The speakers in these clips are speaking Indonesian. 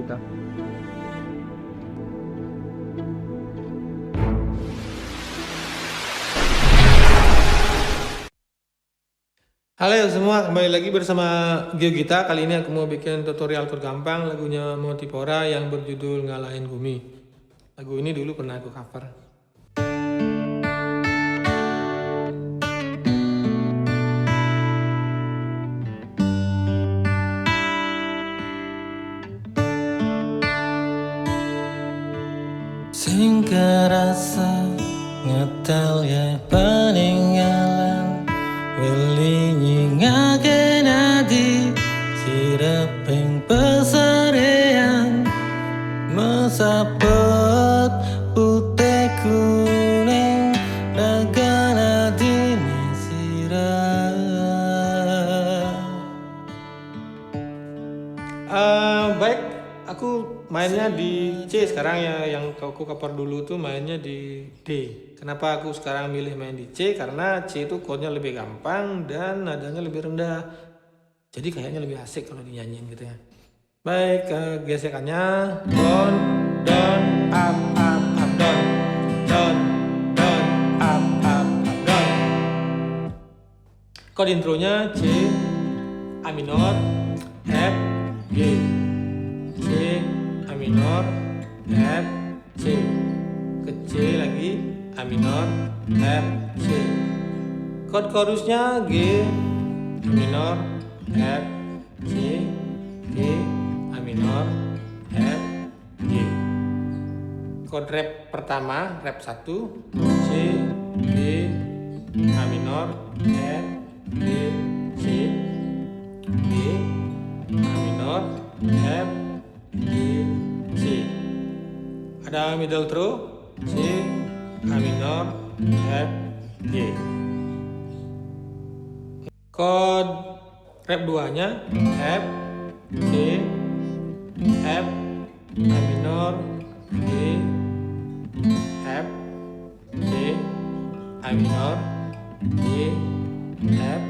gitu. Halo semua, kembali lagi bersama GeoGita. Kali ini aku mau bikin tutorial chord gampang lagunya Motivora yang berjudul Ngalahin Bumi. Lagu ini dulu pernah aku cover. Sing kerasa ngetel ya peninggalan Weli nyingaken adi sireping pesarean mesapet putih kuning ragan adine sirah. Baik, aku mainnya di C sekarang ya. Yang aku cover dulu tuh mainnya di D. Kenapa aku sekarang milih main di C? Karena C itu chordnya lebih gampang dan nadanya lebih rendah. Jadi kayaknya lebih asik kalau dinyanyiin gitu ya. Baik, gesekannya down, down, up, up, up, down, down, down, up, up, up, down. Chord intronya C, A minor, F, G, C, A minor, F, C, ke C lagi, A minor, F, C. Chord chorusnya G, A minor, F, C, G, A minor, F, G. Chord rap pertama, rap 1, C, G, A minor, F, G, C, G, A minor, F, G, C. Ada middle throw, C, A minor, F, G. Chord rap 2-nya F, C, F, A minor, G, F, C, A minor, G, F,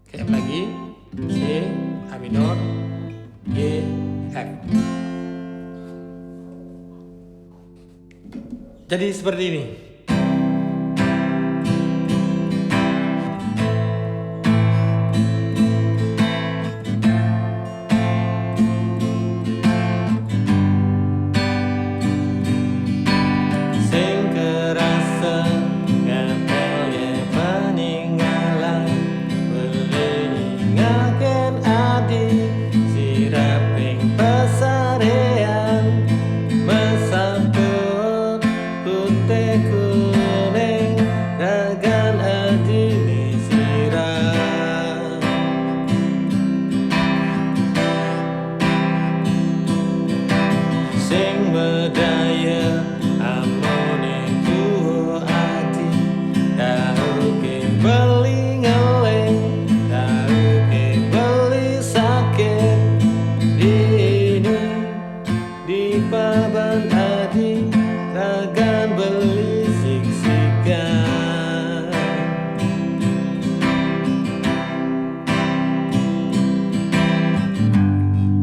ke F lagi, C, A minor, G, F. Jadi seperti ini.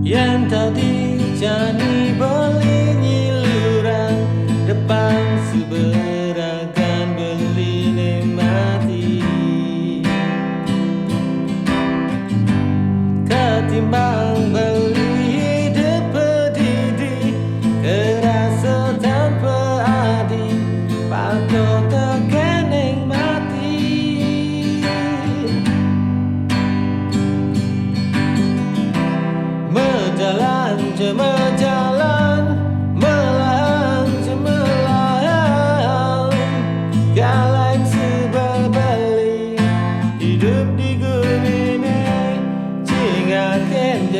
Yang tadi jani beli nyiluran depan suberagan beli mati ketimbang beli hidup pedidi kerasa tanpa adi patut terkeneng mati. Jalan, melayang cemerlang, galaksi berbalik, hidup di gunung ini, cingakan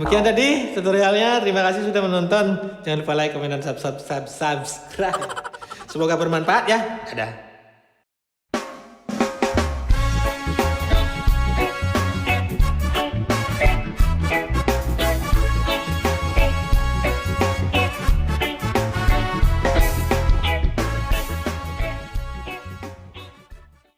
Demikian tadi tutorialnya. Terima kasih sudah menonton. Jangan lupa like, komen, dan subscribe. Semoga bermanfaat ya. Dadah.